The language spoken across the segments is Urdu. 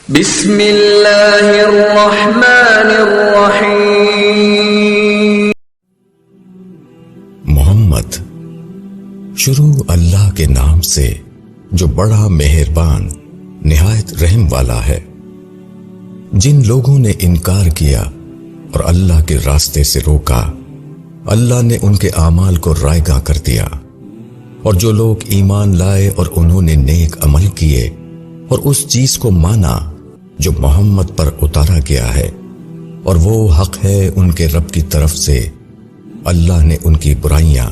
بسم اللہ الرحمن الرحیم۔ محمد، شروع اللہ کے نام سے جو بڑا مہربان نہایت رحم والا ہے۔ جن لوگوں نے انکار کیا اور اللہ کے راستے سے روکا، اللہ نے ان کے اعمال کو رائگاں کر دیا، اور جو لوگ ایمان لائے اور انہوں نے نیک عمل کیے اور اس چیز کو مانا جو محمد پر اتارا گیا ہے اور وہ حق ہے ان کے رب کی طرف سے، اللہ نے ان کی برائیاں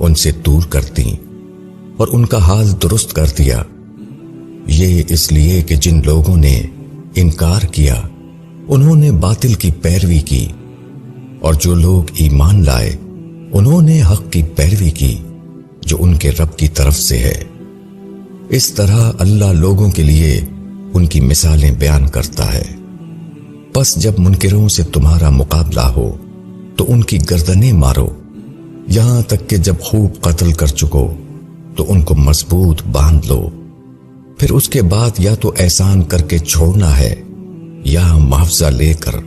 ان سے دور کر دیں اور ان کا حال درست کر دیا۔ یہ اس لیے کہ جن لوگوں نے انکار کیا انہوں نے باطل کی پیروی کی، اور جو لوگ ایمان لائے انہوں نے حق کی پیروی کی جو ان کے رب کی طرف سے ہے۔ اس طرح اللہ لوگوں کے لیے ان کی مثالیں بیان کرتا ہے۔ پس جب منکروں سے تمہارا مقابلہ ہو تو ان کی گردنیں مارو، یہاں تک کہ جب خوب قتل کر چکو تو ان کو مضبوط باندھ لو، پھر اس کے بعد یا تو احسان کر کے چھوڑنا ہے یا معاوضہ لے کر،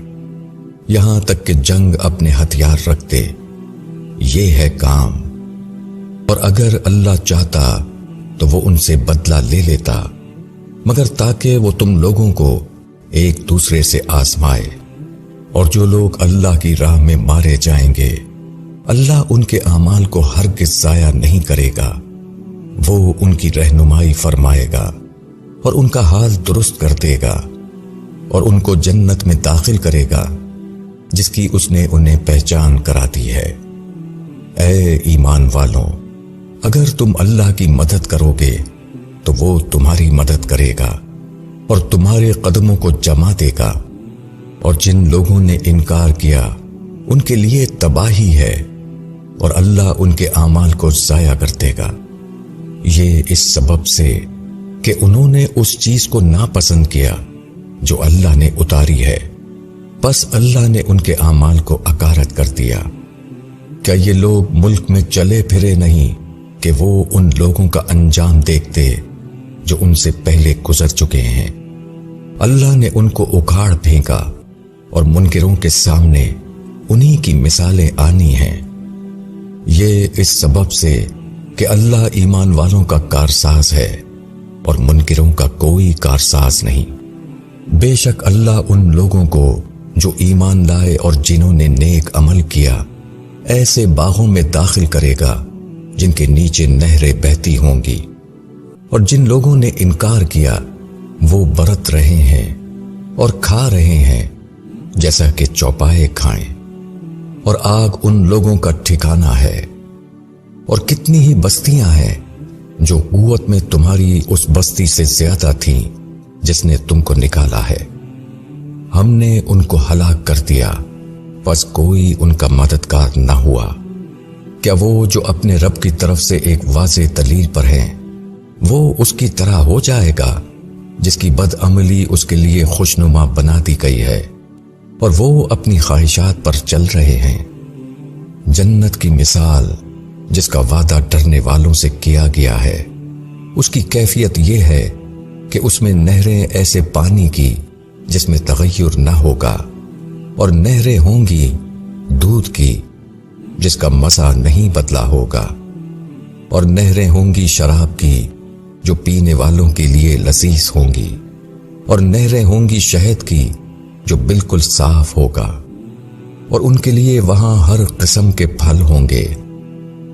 یہاں تک کہ جنگ اپنے ہتھیار رکھ دے۔ یہ ہے کام، اور اگر اللہ چاہتا تو وہ ان سے بدلہ لے لیتا، مگر تاکہ وہ تم لوگوں کو ایک دوسرے سے آزمائے۔ اور جو لوگ اللہ کی راہ میں مارے جائیں گے اللہ ان کے اعمال کو ہرگز ضائع نہیں کرے گا، وہ ان کی رہنمائی فرمائے گا اور ان کا حال درست کر دے گا، اور ان کو جنت میں داخل کرے گا جس کی اس نے انہیں پہچان کرا دی ہے۔ اے ایمان والوں، اگر تم اللہ کی مدد کرو گے تو وہ تمہاری مدد کرے گا اور تمہارے قدموں کو جما دے گا، اور جن لوگوں نے انکار کیا ان کے لیے تباہی ہے، اور اللہ ان کے اعمال کو ضائع کر دے گا۔ یہ اس سبب سے کہ انہوں نے اس چیز کو ناپسند کیا جو اللہ نے اتاری ہے، بس اللہ نے ان کے اعمال کو اکارت کر دیا۔ کیا یہ لوگ ملک میں چلے پھرے نہیں کہ وہ ان لوگوں کا انجام دیکھتے جو ان سے پہلے گزر چکے ہیں؟ اللہ نے ان کو اکھاڑ پھینکا، اور منکروں کے سامنے انہی کی مثالیں آنی ہیں۔ یہ اس سبب سے کہ اللہ ایمان والوں کا کارساز ہے اور منکروں کا کوئی کارساز نہیں۔ بے شک اللہ ان لوگوں کو جو ایمان لائے اور جنہوں نے نیک عمل کیا ایسے باغوں میں داخل کرے گا جن کے نیچے نہریں بہتی ہوں گی، اور جن لوگوں نے انکار کیا وہ برت رہے ہیں اور کھا رہے ہیں جیسا کہ چوپائے کھائیں، اور آگ ان لوگوں کا ٹھکانہ ہے۔ اور کتنی ہی بستیاں ہیں جو قوت میں تمہاری اس بستی سے زیادہ تھیں جس نے تم کو نکالا ہے، ہم نے ان کو ہلاک کر دیا، بس کوئی ان کا مددگار نہ ہوا۔ کیا وہ جو اپنے رب کی طرف سے ایک واضح دلیل پر ہیں وہ اس کی طرح ہو جائے گا جس کی بدعملی اس کے لیے خوشنما بنا دی گئی ہے اور وہ اپنی خواہشات پر چل رہے ہیں؟ جنت کی مثال جس کا وعدہ ڈرنے والوں سے کیا گیا ہے، اس کی کیفیت یہ ہے کہ اس میں نہریں ایسے پانی کی جس میں تغیر نہ ہوگا، اور نہریں ہوں گی دودھ کی جس کا مزہ نہیں بدلا ہوگا، اور نہریں ہوں گی شراب کی جو پینے والوں کے لیے لذیذ ہوں گی، اور نہریں ہوں گی شہد کی جو بالکل صاف ہوگا، اور ان کے لیے وہاں ہر قسم کے پھل ہوں گے،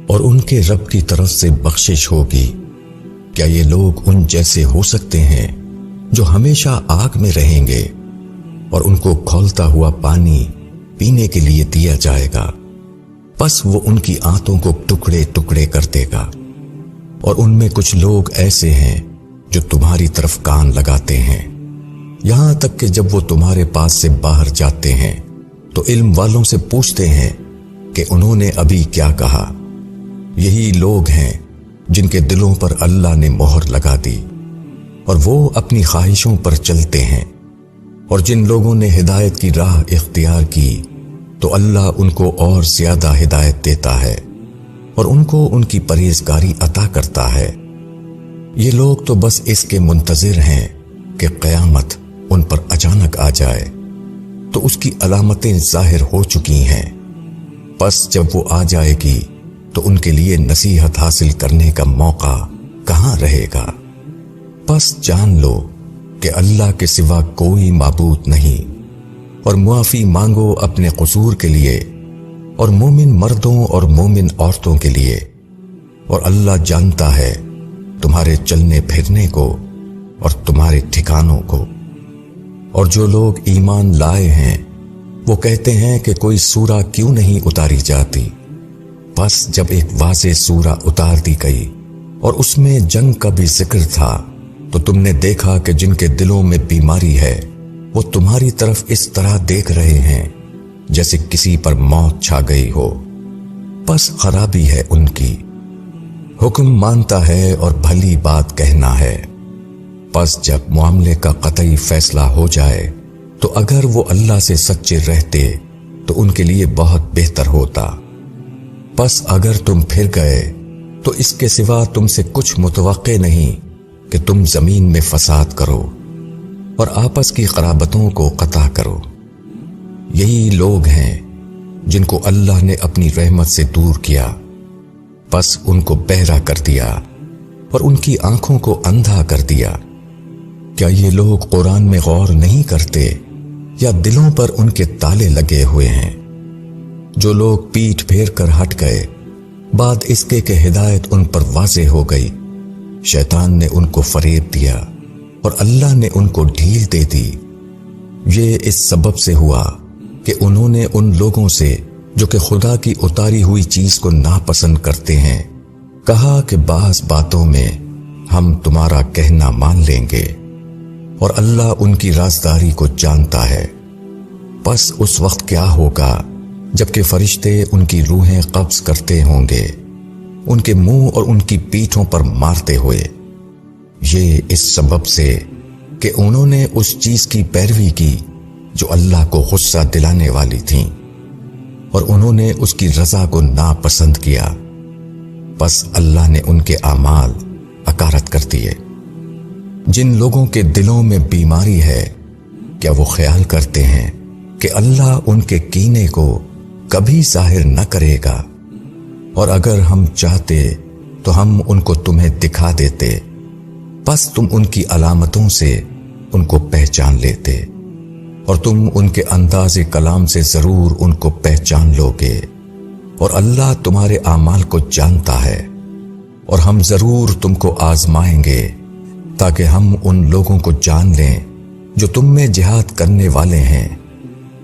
اور ان کے رب کی طرف سے بخشش ہوگی۔ کیا یہ لوگ ان جیسے ہو سکتے ہیں جو ہمیشہ آگ میں رہیں گے اور ان کو کھولتا ہوا پانی پینے کے لیے دیا جائے گا، بس وہ ان کی آنتوں کو ٹکڑے ٹکڑے کر دے گا؟ اور ان میں کچھ لوگ ایسے ہیں جو تمہاری طرف کان لگاتے ہیں، یہاں تک کہ جب وہ تمہارے پاس سے باہر جاتے ہیں تو علم والوں سے پوچھتے ہیں کہ انہوں نے ابھی کیا کہا۔ یہی لوگ ہیں جن کے دلوں پر اللہ نے مہر لگا دی اور وہ اپنی خواہشوں پر چلتے ہیں، اور جن لوگوں نے ہدایت کی راہ اختیار کی تو اللہ ان کو اور زیادہ ہدایت دیتا ہے اور ان کو ان کی پرہیزگاری عطا کرتا ہے۔ یہ لوگ تو بس اس کے منتظر ہیں کہ قیامت ان پر اچانک آ جائے تو اس کی علامتیں ظاہر ہو چکی ہیں، پس جب وہ آ جائے گی تو ان کے لیے نصیحت حاصل کرنے کا موقع کہاں رہے گا؟ پس جان لو کہ اللہ کے سوا کوئی معبود نہیں، اور معافی مانگو اپنے قصور کے لیے اور مومن مردوں اور مومن عورتوں کے لیے، اور اللہ جانتا ہے تمہارے چلنے پھرنے کو اور تمہارے ٹھکانوں کو۔ اور جو لوگ ایمان لائے ہیں وہ کہتے ہیں کہ کوئی سورہ کیوں نہیں اتاری جاتی؟ پس جب ایک واضح سورہ اتار دی گئی اور اس میں جنگ کا بھی ذکر تھا تو تم نے دیکھا کہ جن کے دلوں میں بیماری ہے وہ تمہاری طرف اس طرح دیکھ رہے ہیں جیسے کسی پر موت چھا گئی ہو، پس خرابی ہے ان کی۔ حکم مانتا ہے اور بھلی بات کہنا ہے، پس جب معاملے کا قطعی فیصلہ ہو جائے تو اگر وہ اللہ سے سچے رہتے تو ان کے لیے بہت بہتر ہوتا۔ پس اگر تم پھر گئے تو اس کے سوا تم سے کچھ متوقع نہیں کہ تم زمین میں فساد کرو اور آپس کی قرابتوں کو قطع کرو۔ یہی لوگ ہیں جن کو اللہ نے اپنی رحمت سے دور کیا، پس ان کو بہرا کر دیا اور ان کی آنکھوں کو اندھا کر دیا۔ کیا یہ لوگ قرآن میں غور نہیں کرتے یا دلوں پر ان کے تالے لگے ہوئے ہیں؟ جو لوگ پیٹھ پھیر کر ہٹ گئے بعد اس کے کہ ہدایت ان پر واضح ہو گئی، شیطان نے ان کو فریب دیا اور اللہ نے ان کو ڈھیل دے دی۔ یہ اس سبب سے ہوا کہ انہوں نے ان لوگوں سے جو کہ خدا کی اتاری ہوئی چیز کو ناپسند کرتے ہیں کہا کہ بعض باتوں میں ہم تمہارا کہنا مان لیں گے، اور اللہ ان کی رازداری کو جانتا ہے۔ پس اس وقت کیا ہوگا جبکہ فرشتے ان کی روحیں قبض کرتے ہوں گے، ان کے منہ اور ان کی پیٹھوں پر مارتے ہوئے، یہ اس سبب سے کہ انہوں نے اس چیز کی پیروی کی جو اللہ کو غصہ دلانے والی تھی، اور انہوں نے اس کی رضا کو ناپسند کیا، پس اللہ نے ان کے اعمال اکارت کر دیے۔ جن لوگوں کے دلوں میں بیماری ہے کیا وہ خیال کرتے ہیں کہ اللہ ان کے کینے کو کبھی ظاہر نہ کرے گا؟ اور اگر ہم چاہتے تو ہم ان کو تمہیں دکھا دیتے، پس تم ان کی علامتوں سے ان کو پہچان لیتے، اور تم ان کے انداز کلام سے ضرور ان کو پہچان لوگے، اور اللہ تمہارے اعمال کو جانتا ہے۔ اور ہم ضرور تم کو آزمائیں گے تاکہ ہم ان لوگوں کو جان لیں جو تم میں جہاد کرنے والے ہیں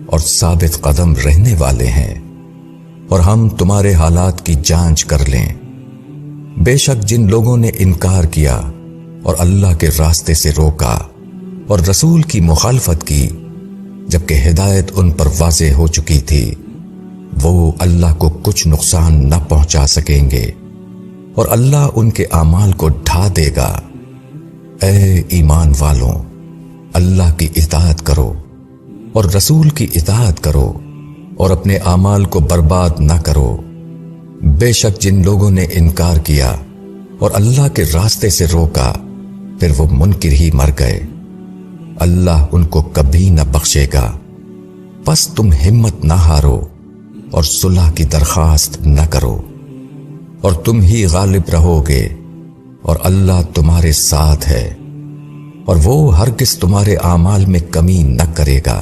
اور ثابت قدم رہنے والے ہیں، اور ہم تمہارے حالات کی جانچ کر لیں۔ بے شک جن لوگوں نے انکار کیا اور اللہ کے راستے سے روکا اور رسول کی مخالفت کی جبکہ ہدایت ان پر واضح ہو چکی تھی، وہ اللہ کو کچھ نقصان نہ پہنچا سکیں گے، اور اللہ ان کے اعمال کو ڈھا دے گا۔ اے ایمان والوں، اللہ کی اطاعت کرو اور رسول کی اطاعت کرو، اور اپنے اعمال کو برباد نہ کرو۔ بے شک جن لوگوں نے انکار کیا اور اللہ کے راستے سے روکا پھر وہ منکر ہی مر گئے، اللہ ان کو کبھی نہ بخشے گا۔ پس تم ہمت نہ ہارو اور صلح کی درخواست نہ کرو، اور تم ہی غالب رہو گے، اور اللہ تمہارے ساتھ ہے، اور وہ ہرگز تمہارے اعمال میں کمی نہ کرے گا۔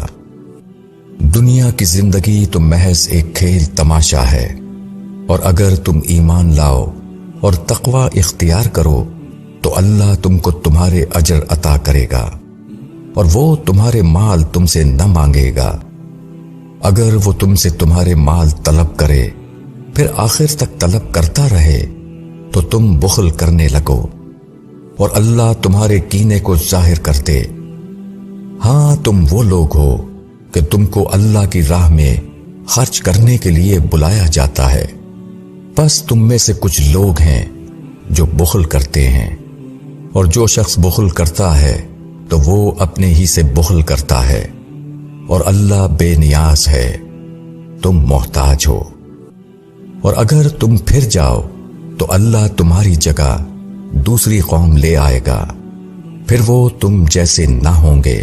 دنیا کی زندگی تو محض ایک کھیل تماشا ہے، اور اگر تم ایمان لاؤ اور تقوی اختیار کرو تو اللہ تم کو تمہارے اجر عطا کرے گا، اور وہ تمہارے مال تم سے نہ مانگے گا۔ اگر وہ تم سے تمہارے مال طلب کرے پھر آخر تک طلب کرتا رہے تو تم بخل کرنے لگو، اور اللہ تمہارے کینے کو ظاہر کرتے۔ ہاں تم وہ لوگ ہو کہ تم کو اللہ کی راہ میں خرچ کرنے کے لیے بلایا جاتا ہے، پس تم میں سے کچھ لوگ ہیں جو بخل کرتے ہیں، اور جو شخص بخل کرتا ہے تو وہ اپنے ہی سے بخل کرتا ہے، اور اللہ بے نیاز ہے، تم محتاج ہو۔ اور اگر تم پھر جاؤ تو اللہ تمہاری جگہ دوسری قوم لے آئے گا، پھر وہ تم جیسے نہ ہوں گے،